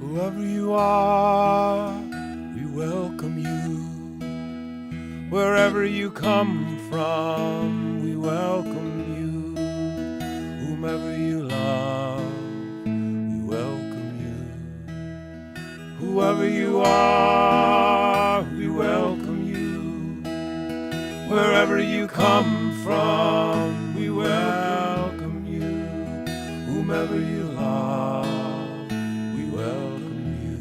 Whoever you are, we welcome you. Wherever you come from, we welcome you. Whomever you love, we welcome you. Whoever you are, we welcome you. Wherever you come from, we welcome you. Whomever you love, we welcome you.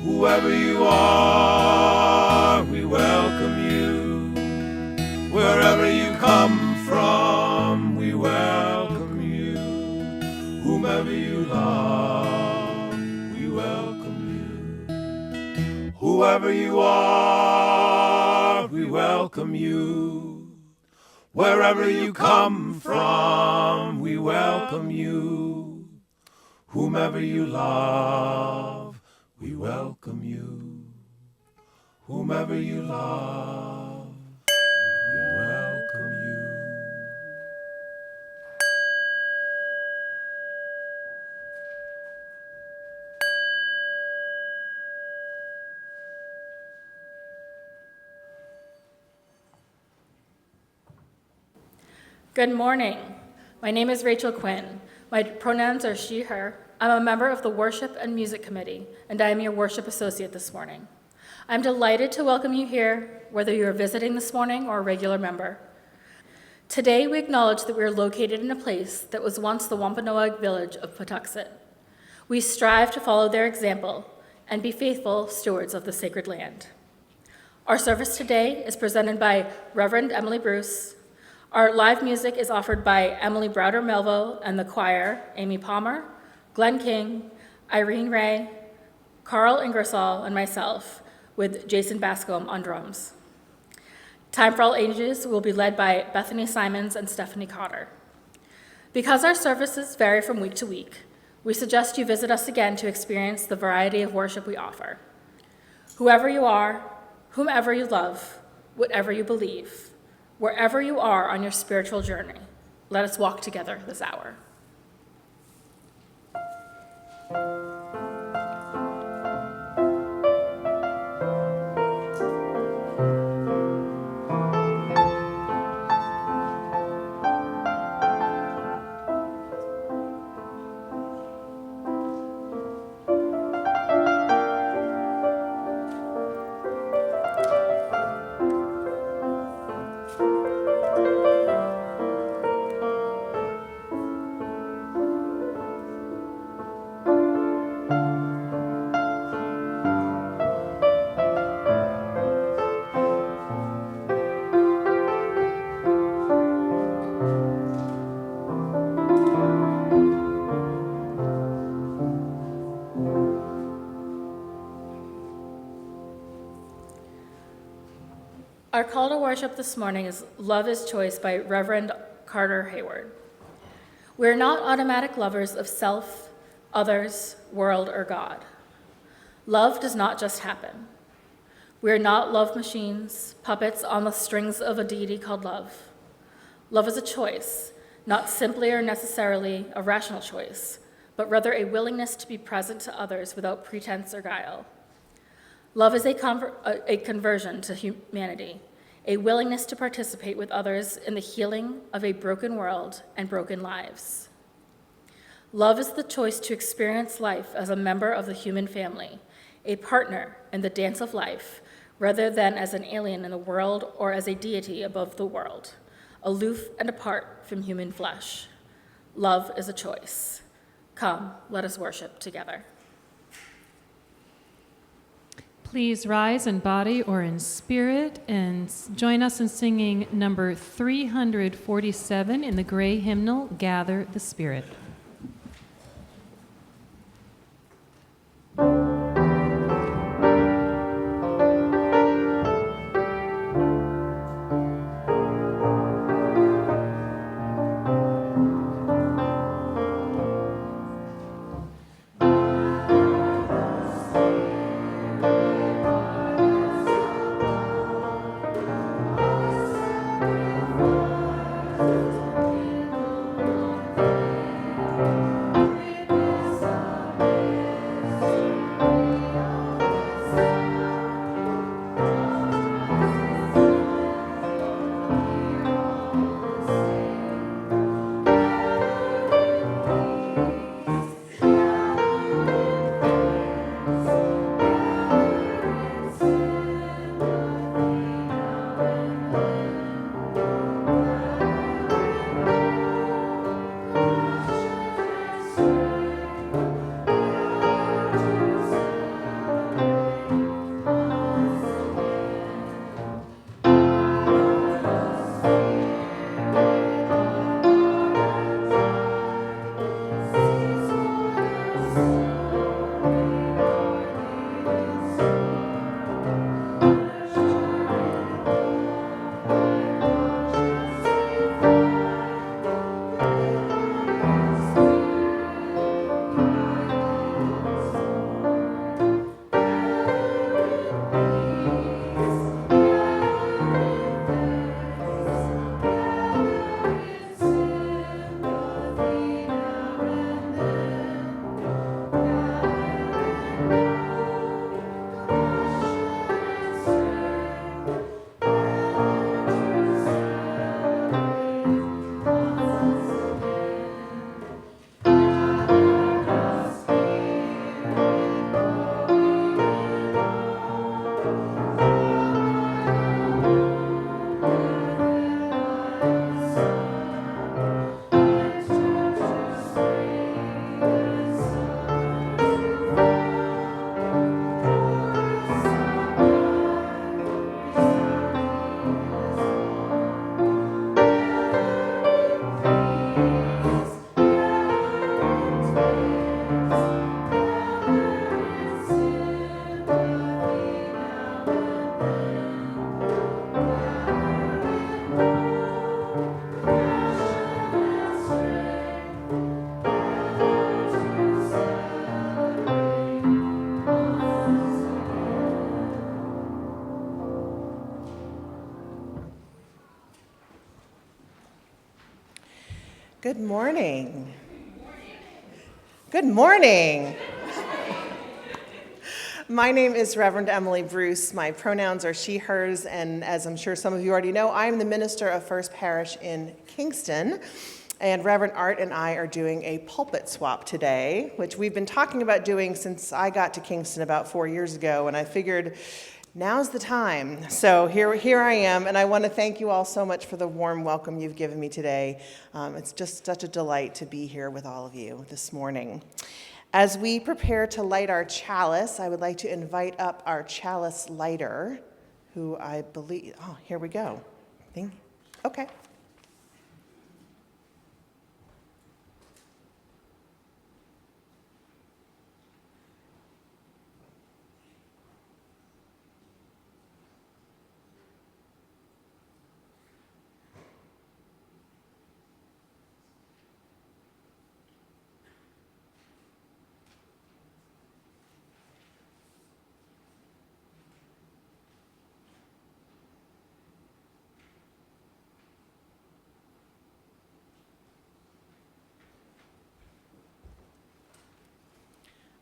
Whoever you are, we welcome you. Wherever you come from, we welcome you. Whomever you love, we welcome you. Whoever you are, we welcome you. Wherever you come from, we welcome you. Whomever you love, we welcome you. Whomever you love, we welcome you. Good morning. My name is Rachel Quinn. My pronouns are she, her. I'm a member of the Worship and Music Committee, and I am your worship associate this morning. I'm delighted to welcome you here, whether you're visiting this morning or a regular member. Today, we acknowledge that we are located in a place that was once the Wampanoag village of Patuxet. We strive to follow their example and be faithful stewards of the sacred land. Our service today is presented by Reverend Emily Bruce. Our live music is offered by Emily Browder-Melville and the choir, Amy Palmer, Glenn King, Irene Ray, Carl Ingersoll, and myself, with Jason Bascom on drums. Time for All Ages will be led by Bethany Simons and Stephanie Cotter. Because our services vary from week to week, we suggest you visit us again to experience the variety of worship we offer. Whoever you are, whomever you love, whatever you believe, wherever you are on your spiritual journey, let us walk together this hour. Our call to worship this morning is Love is Choice by Reverend Carter Hayward. We are not automatic lovers of self, others, world, or God. Love does not just happen. We are not love machines, puppets on the strings of a deity called love. Love is a choice, not simply or necessarily a rational choice, but rather a willingness to be present to others without pretense or guile. Love is a conversion to humanity, a willingness to participate with others in the healing of a broken world and broken lives. Love is the choice to experience life as a member of the human family, a partner in the dance of life, rather than as an alien in the world or as a deity above the world, aloof and apart from human flesh. Love is a choice. Come, let us worship together. Please rise in body or in spirit and join us in singing number 347 in the gray hymnal, Gather the Spirit. Good morning. Good morning. My name is Reverend Emily Bruce. My pronouns are she, hers, and as I'm sure some of you already know, I'm the minister of First Parish in Kingston. And Reverend Art and I are doing a pulpit swap today, which we've been talking about doing since I got to Kingston about 4 years ago, and I figured now's the time. So here I am, and I want to thank you all so much for the warm welcome you've given me today. It's just such a delight to be here with all of you this morning. As we prepare to light our chalice, I would like to invite up our chalice lighter, who I believe, here we go. Okay.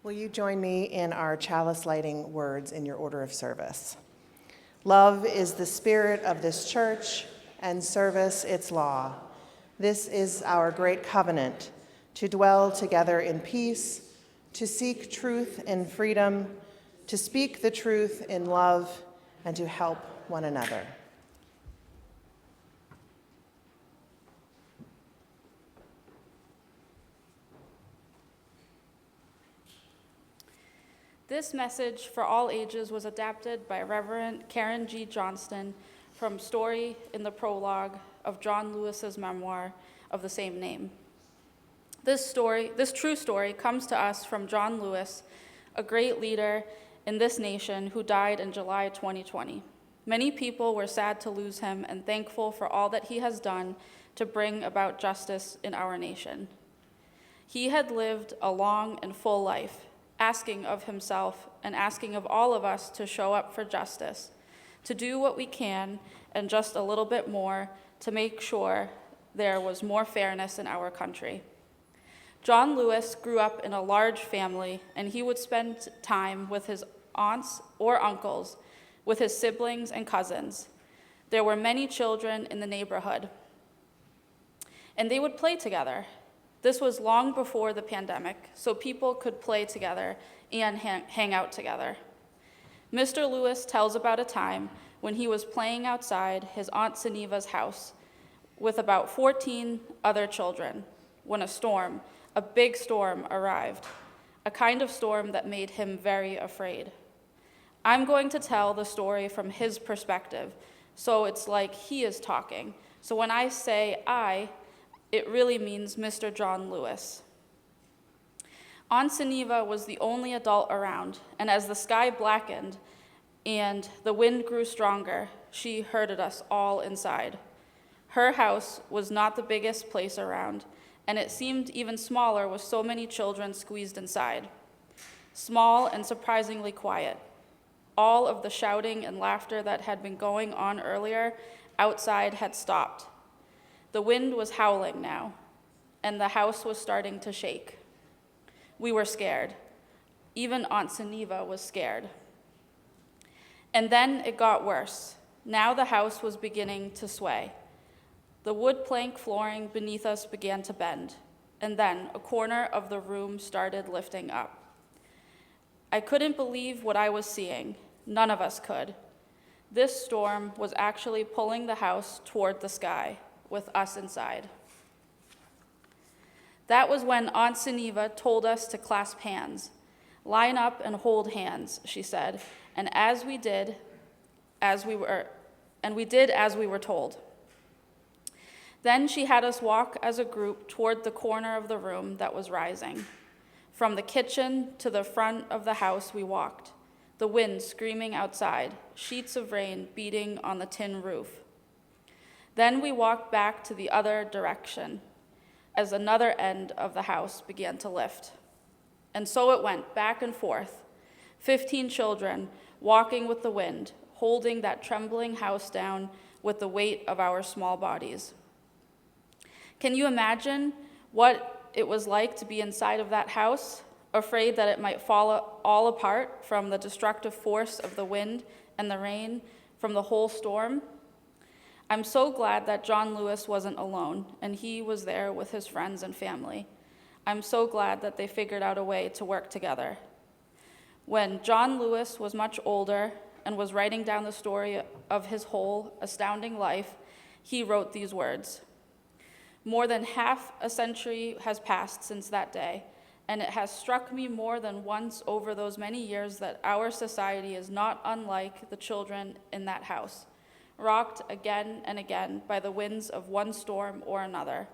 Will you join me in our chalice lighting words in your order of service? Love is the spirit of this church, and service its law. This is our great covenant, to dwell together in peace, to seek truth in freedom, to speak the truth in love, and to help one another. This message for all ages was adapted by Reverend Karen G. Johnston from Story in the prologue of John Lewis's memoir of the same name. This true story comes to us from John Lewis, a great leader in this nation who died in July 2020. Many people were sad to lose him and thankful for all that he has done to bring about justice in our nation. He had lived a long and full life, asking of himself and asking of all of us to show up for justice, to do what we can and just a little bit more to make sure there was more fairness in our country. John Lewis grew up in a large family, and he would spend time with his aunts or uncles, with his siblings and cousins. There were many children in the neighborhood, and they would play together. This was long before the pandemic, so people could play together and hang out together. Mr. Lewis tells about a time when he was playing outside his Aunt Saniva's house with about 14 other children when a big storm arrived, a kind of storm that made him very afraid. I'm going to tell the story from his perspective, so it's like he is talking. So when I say I, it really means Mr. John Lewis. Aunt Saniva was the only adult around, and as the sky blackened and the wind grew stronger, she herded us all inside. Her house was not the biggest place around, and it seemed even smaller with so many children squeezed inside. Small and surprisingly quiet. All of the shouting and laughter that had been going on earlier outside had stopped. The wind was howling now, and the house was starting to shake. We were scared. Even Aunt Saniva was scared. And then it got worse. Now the house was beginning to sway. The wood plank flooring beneath us began to bend, and then a corner of the room started lifting up. I couldn't believe what I was seeing. None of us could. This storm was actually pulling the house toward the sky, with us inside. That was when Aunt Saniva told us to clasp hands. Line up and hold hands, she said, and we did as we were told. Then she had us walk as a group toward the corner of the room that was rising. From the kitchen to the front of the house we walked, the wind screaming outside, sheets of rain beating on the tin roof. Then we walked back to the other direction as another end of the house began to lift. And so it went back and forth, 15 children walking with the wind, holding that trembling house down with the weight of our small bodies. Can you imagine what it was like to be inside of that house, afraid that it might fall all apart from the destructive force of the wind and the rain, from the whole storm? I'm so glad that John Lewis wasn't alone, and he was there with his friends and family. I'm so glad that they figured out a way to work together. When John Lewis was much older and was writing down the story of his whole astounding life, he wrote these words: "More than half a century has passed since that day, and it has struck me more than once over those many years that our society is not unlike the children in that house, rocked again and again by the winds of one storm or another,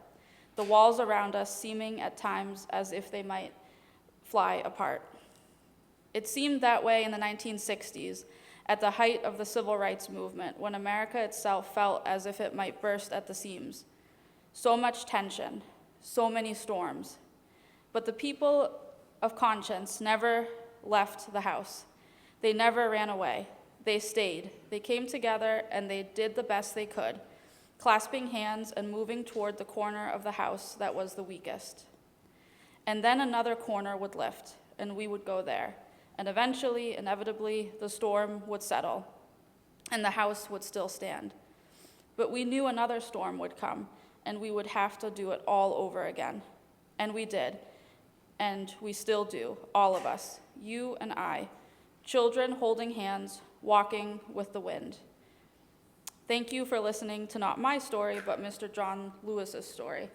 the walls around us seeming at times as if they might fly apart." It seemed that way in the 1960s, at the height of the civil rights movement, when America itself felt as if it might burst at the seams. So much tension, so many storms. But the people of conscience never left the house. They never ran away. They stayed. They came together and they did the best they could, clasping hands and moving toward the corner of the house that was the weakest. And then another corner would lift, and we would go there. And eventually, inevitably, the storm would settle, and the house would still stand. But we knew another storm would come, and we would have to do it all over again. And we did, and we still do, all of us, you and I, children holding hands, walking with the wind. Thank you for listening to not my story, but Mr. John Lewis's story.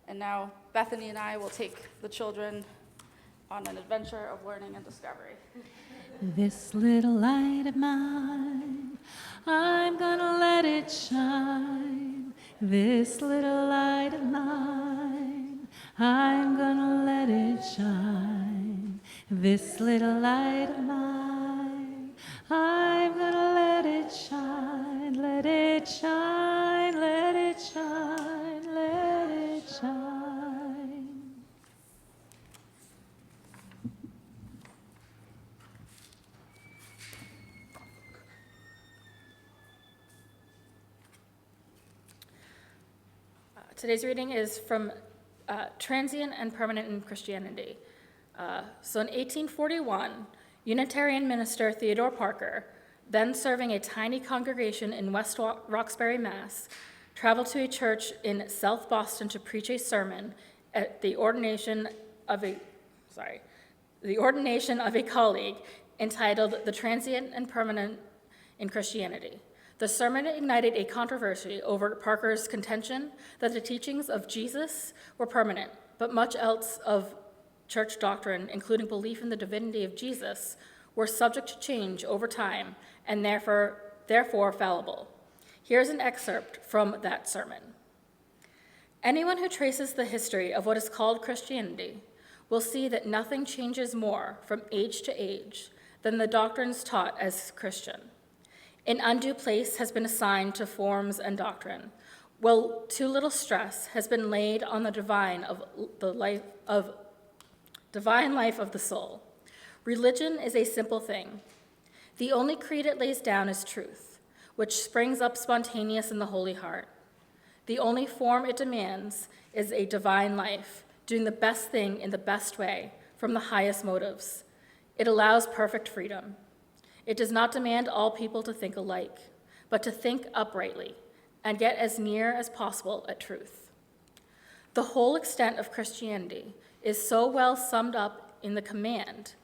And now Bethany and I will take the children on an adventure of learning and discovery. This little light of mine, I'm gonna let it shine. This little light of mine, I'm gonna let it shine. This little light of mine, I'm gonna let it shine. Let it shine, let it shine, let it shine. Today's reading is from Transient and Permanent in Christianity. So in 1841, Unitarian minister Theodore Parker, then serving a tiny congregation in West Roxbury, Mass., traveled to a church in South Boston to preach a sermon at the ordination of a colleague entitled "The Transient and Permanent in Christianity." The sermon ignited a controversy over Parker's contention that the teachings of Jesus were permanent, but much else of church doctrine, including belief in the divinity of Jesus, were subject to change over time and therefore fallible. Here's an excerpt from that sermon. Anyone who traces the history of what is called Christianity will see that nothing changes more from age to age than the doctrines taught as Christian. An undue place has been assigned to forms and doctrine, while too little stress has been laid on the divine life of the soul. Religion is a simple thing. The only creed it lays down is truth, which springs up spontaneous in the Holy Heart. The only form it demands is a divine life, doing the best thing in the best way, from the highest motives. It allows perfect freedom. It does not demand all people to think alike, but to think uprightly and get as near as possible at truth. The whole extent of Christianity is so well summed up in the command,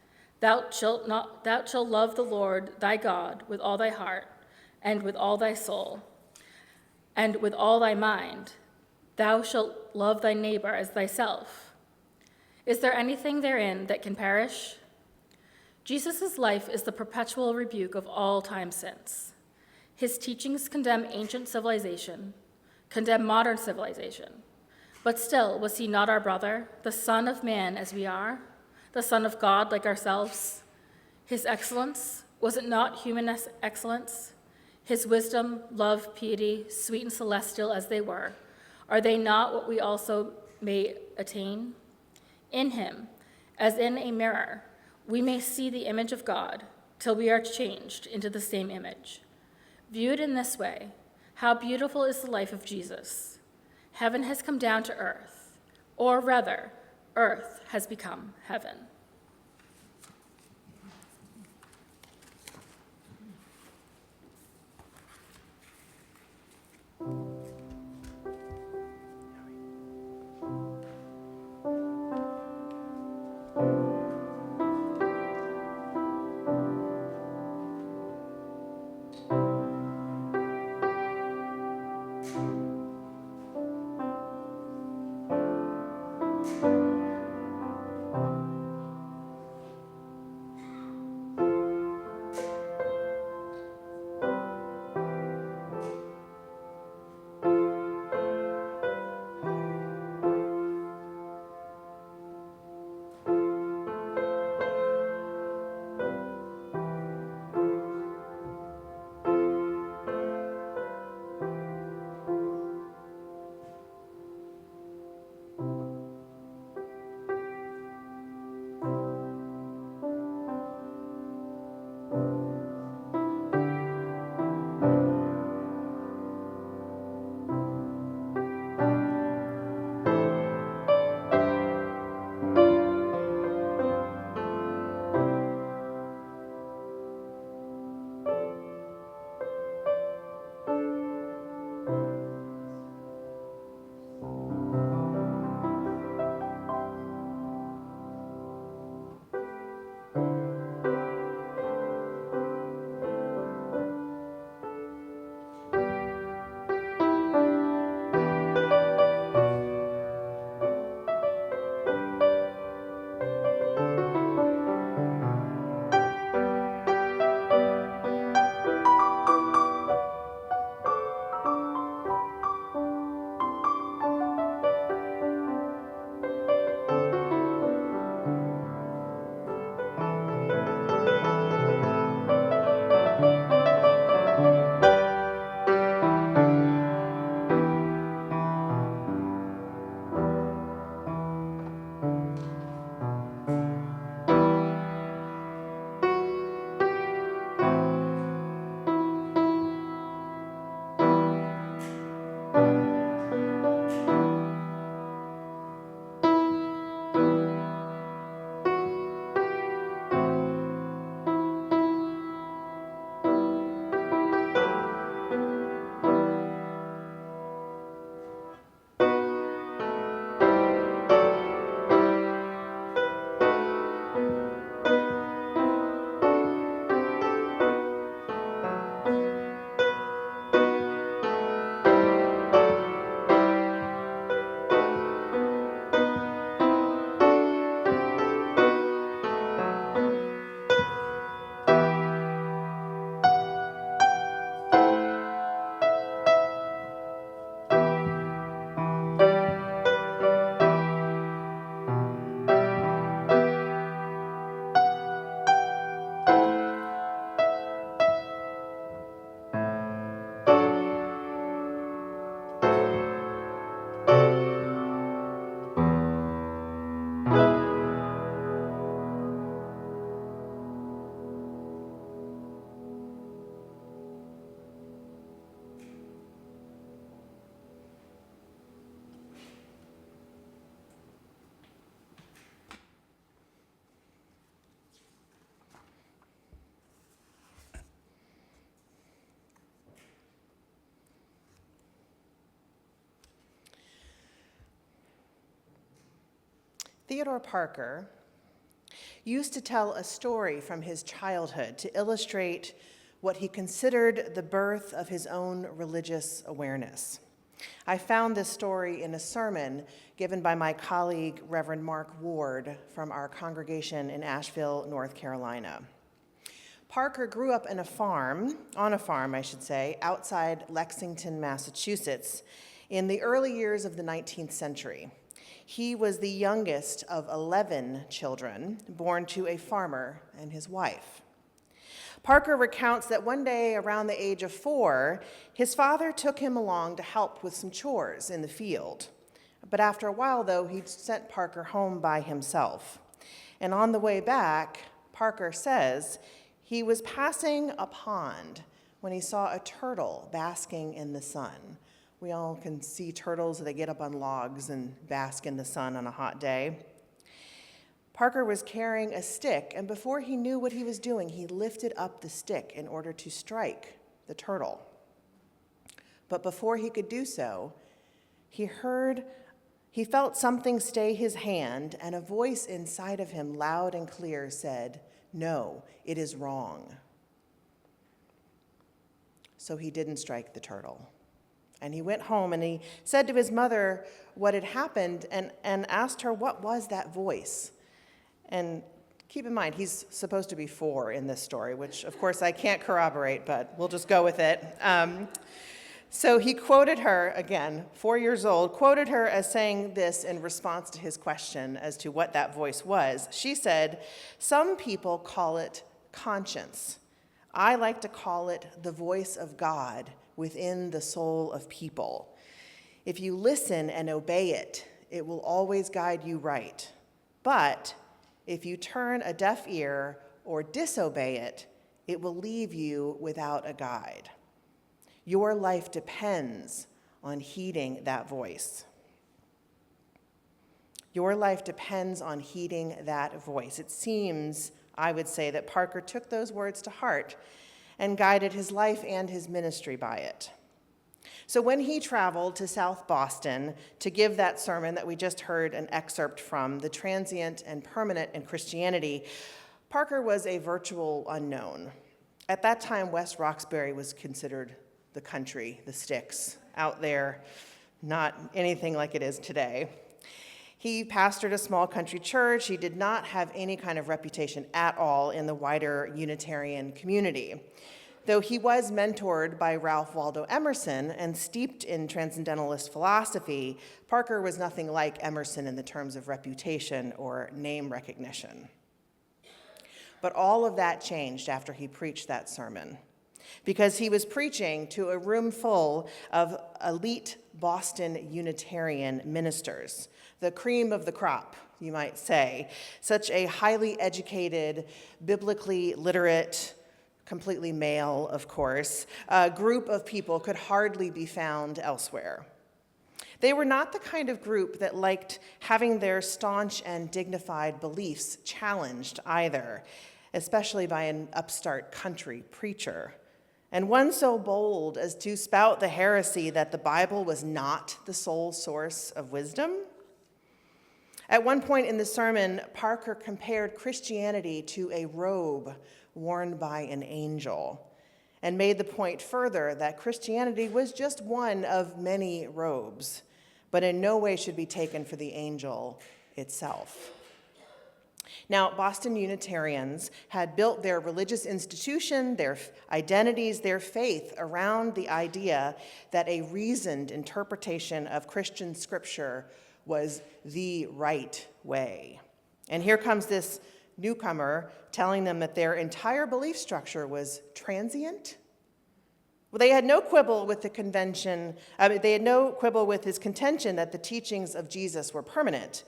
thou shalt love the Lord thy God with all thy heart and with all thy soul and with all thy mind. Thou shalt love thy neighbor as thyself. Is there anything therein that can perish? Jesus' life is the perpetual rebuke of all time since. His teachings condemn ancient civilization, condemn modern civilization. But still, was he not our brother, the Son of Man as we are, the Son of God like ourselves? His excellence, was it not human excellence? His wisdom, love, piety, sweet and celestial as they were, are they not what we also may attain? In him, as in a mirror, we may see the image of God till we are changed into the same image. Viewed in this way, how beautiful is the life of Jesus. heaven has come down to earth, or rather, earth has become heaven. Theodore Parker used to tell a story from his childhood to illustrate what he considered the birth of his own religious awareness. I found this story in a sermon given by my colleague, Reverend Mark Ward, from our congregation in Asheville, North Carolina. Parker grew up on a farm, outside Lexington, Massachusetts, in the early years of the 19th century. He was the youngest of 11 children born to a farmer and his wife. Parker recounts that one day around the age of 4, his father took him along to help with some chores in the field. But after a while, though, he sent Parker home by himself. And on the way back, Parker says he was passing a pond when he saw a turtle basking in the sun, We all can see turtles. They get up on logs and bask in the sun on a hot day. Parker was carrying a stick, and before he knew what he was doing, he lifted up the stick in order to strike the turtle. But before he could do so, he felt something stay his hand, and a voice inside of him, loud and clear, said, "No, it is wrong." So he didn't strike the turtle. And he went home and he said to his mother what had happened and asked her, what was that voice? And keep in mind, he's supposed to be 4 in this story, which of course I can't corroborate, but we'll just go with it. So he quoted her, again, 4 years old, quoted her as saying this in response to his question as to what that voice was. She said, "Some people call it conscience. I like to call it the voice of God within the soul of people. If you listen and obey it, it will always guide you right. But if you turn a deaf ear or disobey it, it will leave you without a guide. Your life depends on heeding that voice." Your life depends on heeding that voice. It seems, I would say, that Parker took those words to heart and guided his life and his ministry by it. So when he traveled to South Boston to give that sermon that we just heard an excerpt from, The Transient and Permanent in Christianity, Parker was a virtual unknown. At that time, West Roxbury was considered the country, the sticks, out there, not anything like it is today. He pastored a small country church. He did not have any kind of reputation at all in the wider Unitarian community. Though he was mentored by Ralph Waldo Emerson and steeped in transcendentalist philosophy, Parker was nothing like Emerson in the terms of reputation or name recognition. But all of that changed after he preached that sermon, because he was preaching to a room full of elite Boston Unitarian ministers, the cream of the crop, you might say, such a highly educated, biblically literate, completely male, of course, group of people could hardly be found elsewhere. They were not the kind of group that liked having their staunch and dignified beliefs challenged either, especially by an upstart country preacher. And one so bold as to spout the heresy that the Bible was not the sole source of wisdom. At one point in the sermon, Parker compared Christianity to a robe worn by an angel, and made the point further that Christianity was just one of many robes, but in no way should be taken for the angel itself. Now, Boston Unitarians had built their religious institution, their identities, their faith around the idea that a reasoned interpretation of Christian scripture was the right way. And here comes this newcomer telling them that their entire belief structure was transient. Well, they had no quibble with the convention. They had no quibble with his contention that the teachings of Jesus were permanent.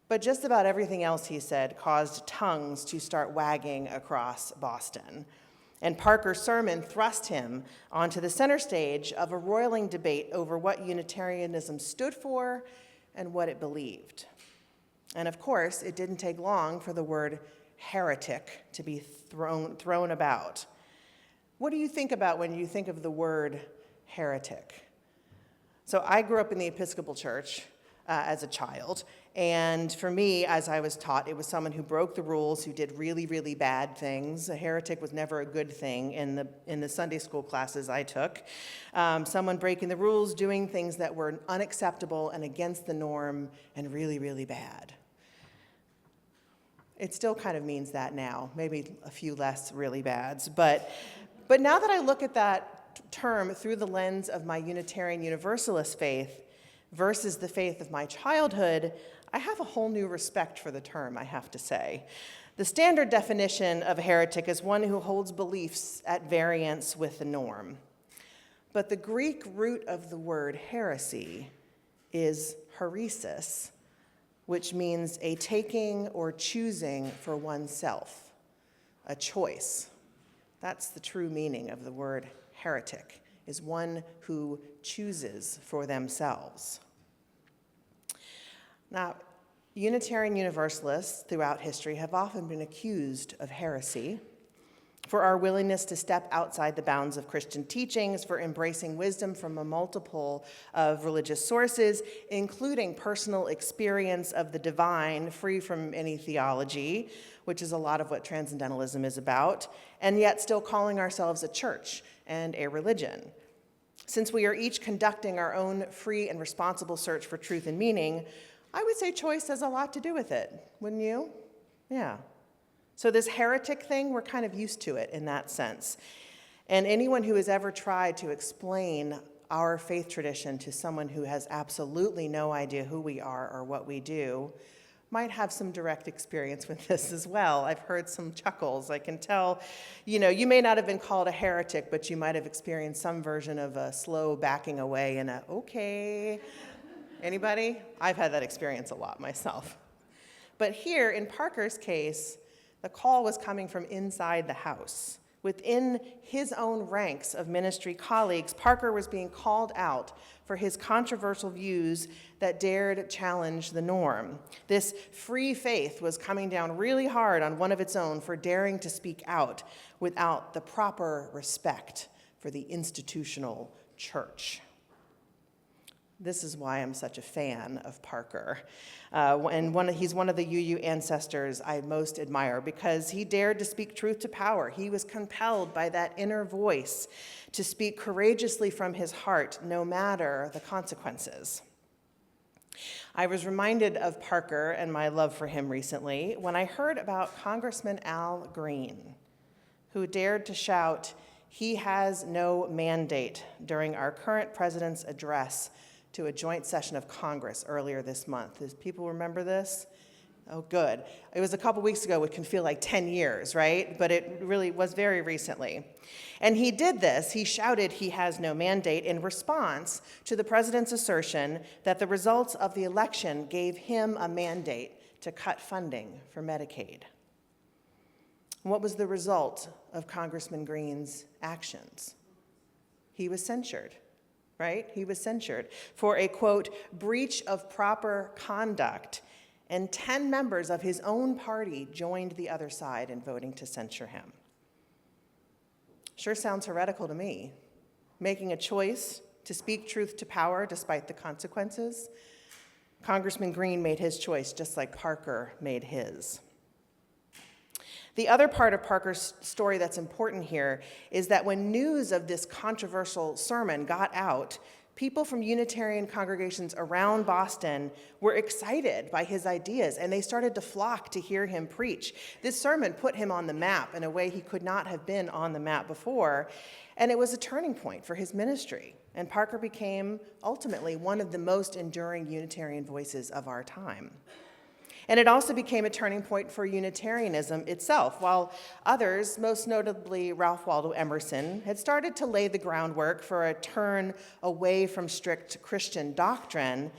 But just about everything else he said caused tongues to start wagging across Boston. And Parker's sermon thrust him onto the center stage of a roiling debate over what Unitarianism stood for and what it believed. And of course, it didn't take long for the word heretic to be thrown about. What do you think about when you think of the word heretic? So I grew up in the Episcopal Church as a child, and for me, as I was taught, it was someone who broke the rules, who did really, really bad things. A heretic was never a good thing in the Sunday school classes I took. Someone breaking the rules, doing things that were unacceptable and against the norm and really, really bad. It still kind of means that now, maybe a few less really bads. But now that I look at that term through the lens of my Unitarian Universalist faith versus the faith of my childhood, I have a whole new respect for the term, I have to say. The standard definition of a heretic is one who holds beliefs at variance with the norm. But the Greek root of the word heresy is heresis, which means a taking or choosing for oneself, a choice. That's the true meaning of the word heretic. is one who chooses for themselves. Now, Unitarian Universalists throughout history have often been accused of heresy for our willingness to step outside the bounds of Christian teachings, for embracing wisdom from a multiple of religious sources, including personal experience of the divine, free from any theology, which is a lot of what transcendentalism is about, and yet still calling ourselves a church and a religion. Since we are each conducting our own free and responsible search for truth and meaning, I would say choice has a lot to do with it, wouldn't you? Yeah. So this heretic thing, we're kind of used to it in that sense. And anyone who has ever tried to explain our faith tradition to someone who has absolutely no idea who we are or what we do might have some direct experience with this as well. I've heard some chuckles. I can tell, you may not have been called a heretic, but you might have experienced some version of a slow backing away and a, okay. Anybody? I've had that experience a lot myself. But here, in Parker's case, the call was coming from inside the house. Within his own ranks of ministry colleagues, Parker was being called out for his controversial views that dared challenge the norm. This free faith was coming down really hard on one of its own for daring to speak out without the proper respect for the institutional church. This is why I'm such a fan of Parker. He's one of the UU ancestors I most admire because he dared to speak truth to power. He was compelled by that inner voice to speak courageously from his heart, no matter the consequences. I was reminded of Parker and my love for him recently when I heard about Congressman Al Green, who dared to shout, "He has no mandate," during our current president's address to a joint session of Congress earlier this month. Does people remember this? Oh, good. It was a couple weeks ago, which can feel like 10 years, right? But it really was very recently. And he did this. He shouted, "He has no mandate," in response to the president's assertion that the results of the election gave him a mandate to cut funding for Medicaid. What was the result of Congressman Green's actions? He was censured. Right? He was censured for a, quote, breach of proper conduct, and 10 members of his own party joined the other side in voting to censure him. Sure sounds heretical to me. Making a choice to speak truth to power despite the consequences. Congressman Green made his choice just like Parker made his. The other part of Parker's story that's important here is that when news of this controversial sermon got out, people from Unitarian congregations around Boston were excited by his ideas, and they started to flock to hear him preach. This sermon put him on the map in a way he could not have been on the map before, and it was a turning point for his ministry. And Parker became ultimately one of the most enduring Unitarian voices of our time. And it also became a turning point for Unitarianism itself, while others, most notably Ralph Waldo Emerson, had started to lay the groundwork for a turn away from strict Christian doctrine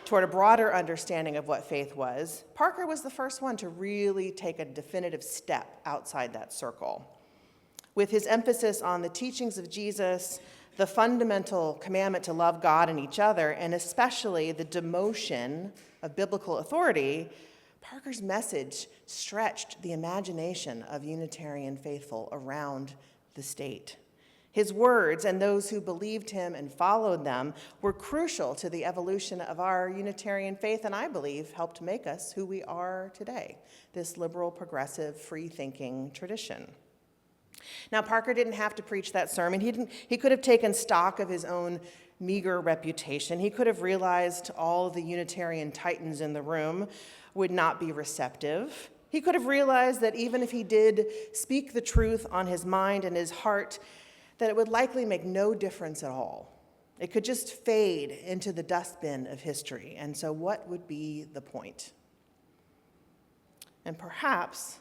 toward a broader understanding of what faith was. Parker was the first one to really take a definitive step outside that circle. With his emphasis on the teachings of Jesus, the fundamental commandment to love God and each other, and especially the demotion of biblical authority, Parker's message stretched the imagination of Unitarian faithful around the state. His words and those who believed him and followed them were crucial to the evolution of our Unitarian faith, and I believe helped make us who we are today, this liberal, progressive, free-thinking tradition. Now, Parker didn't have to preach that sermon. He could have taken stock of his own meager reputation. He could have realized all the Unitarian titans in the room would not be receptive. He could have realized that even if he did speak the truth on his mind and his heart, that it would likely make no difference at all. It could just fade into the dustbin of history. And so what would be the point? And perhaps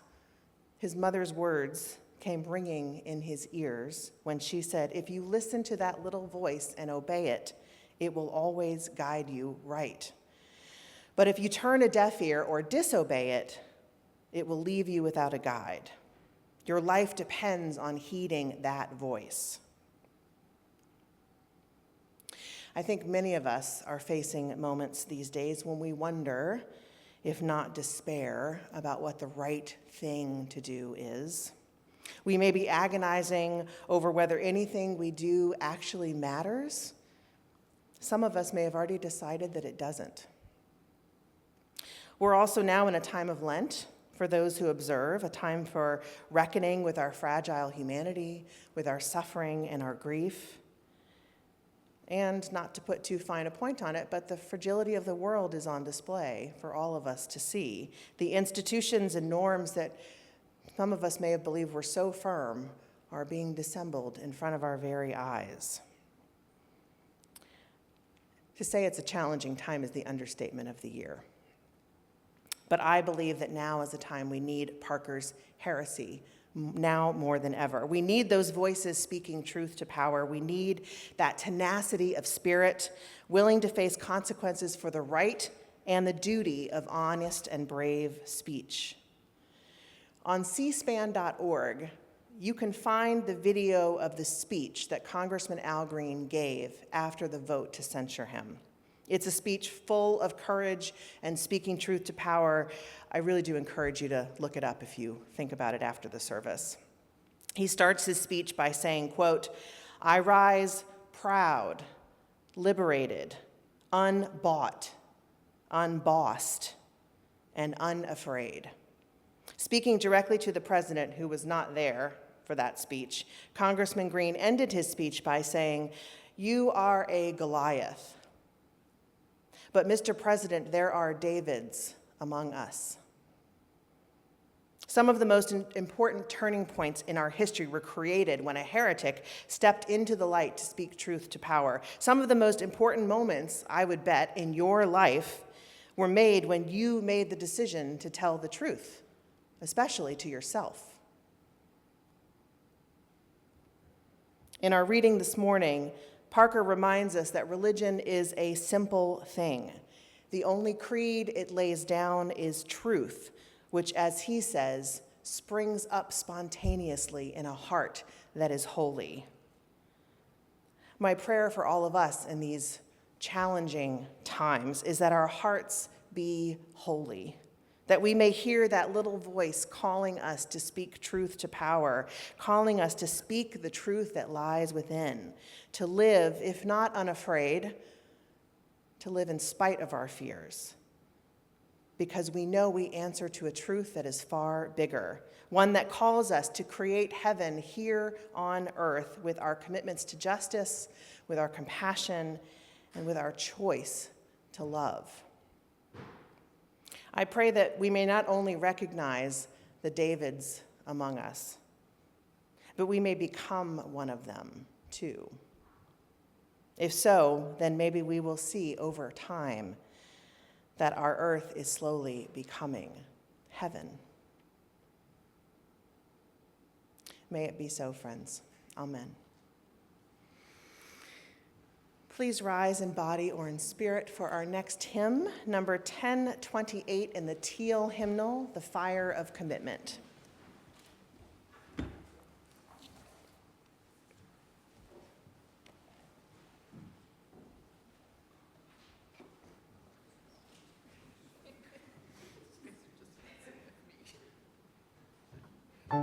his mother's words came ringing in his ears when she said, "If you listen to that little voice and obey it, it will always guide you right. But if you turn a deaf ear or disobey it, it will leave you without a guide. Your life depends on heeding that voice." I think many of us are facing moments these days when we wonder, if not despair, about what the right thing to do is. We may be agonizing over whether anything we do actually matters. Some of us may have already decided that it doesn't. We're also now in a time of Lent, for those who observe, a time for reckoning with our fragile humanity, with our suffering and our grief. And not to put too fine a point on it, but the fragility of the world is on display for all of us to see. The institutions and norms that some of us may have believed were so firm are being dissembled in front of our very eyes. To say it's a challenging time is the understatement of the year. But I believe that now is a time we need Parker's heresy, now more than ever. We need those voices speaking truth to power. We need that tenacity of spirit, willing to face consequences for the right and the duty of honest and brave speech. On cspan.org, you can find the video of the speech that Congressman Al Green gave after the vote to censure him. It's a speech full of courage and speaking truth to power. I really do encourage you to look it up if you think about it after the service. He starts his speech by saying, quote, "I rise proud, liberated, unbought, unbossed, and unafraid." Speaking directly to the president, who was not there for that speech, Congressman Green ended his speech by saying, "You are a Goliath. But, Mr. President, there are Davids among us." Some of the most important turning points in our history were created when a heretic stepped into the light to speak truth to power. Some of the most important moments, I would bet, in your life were made when you made the decision to tell the truth, especially to yourself. In our reading this morning, Parker reminds us that religion is a simple thing. The only creed it lays down is truth, which, as he says, springs up spontaneously in a heart that is holy. My prayer for all of us in these challenging times is that our hearts be holy, that we may hear that little voice calling us to speak truth to power, calling us to speak the truth that lies within, to live, if not unafraid, to live in spite of our fears, because we know we answer to a truth that is far bigger, one that calls us to create heaven here on earth with our commitments to justice, with our compassion, and with our choice to love. I pray that we may not only recognize the Davids among us, but we may become one of them too. If so, then maybe we will see over time that our earth is slowly becoming heaven. May it be so, friends. Amen. Please rise in body or in spirit for our next hymn, number 1028 in the Teal hymnal, The Fire of Commitment. I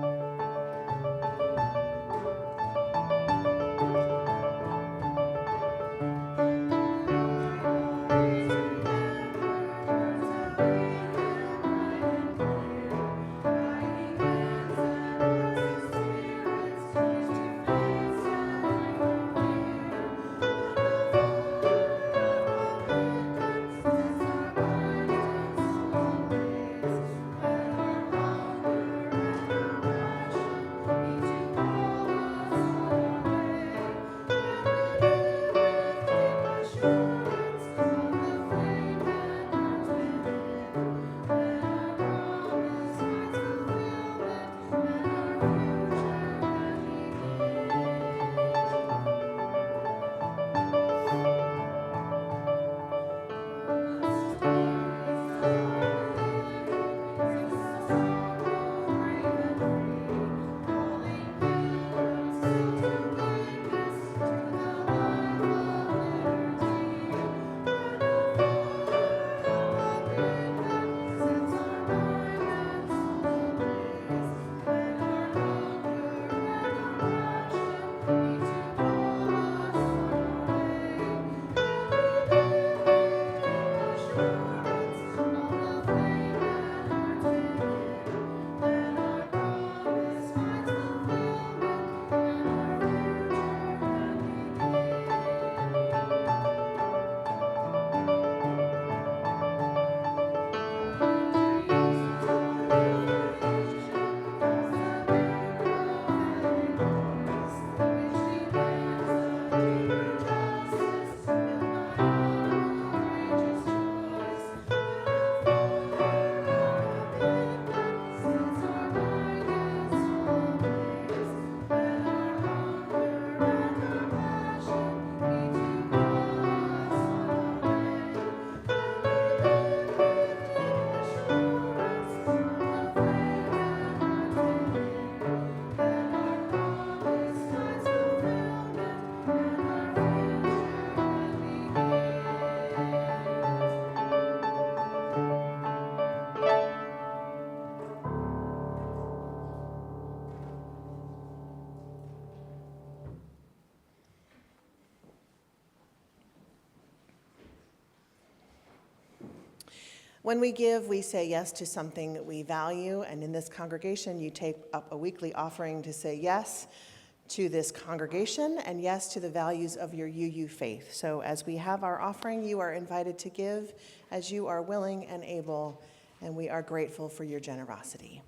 When we give, we say yes to something that we value, and in this congregation, you take up a weekly offering to say yes to this congregation and yes to the values of your UU faith. So as we have our offering, you are invited to give as you are willing and able, and we are grateful for your generosity.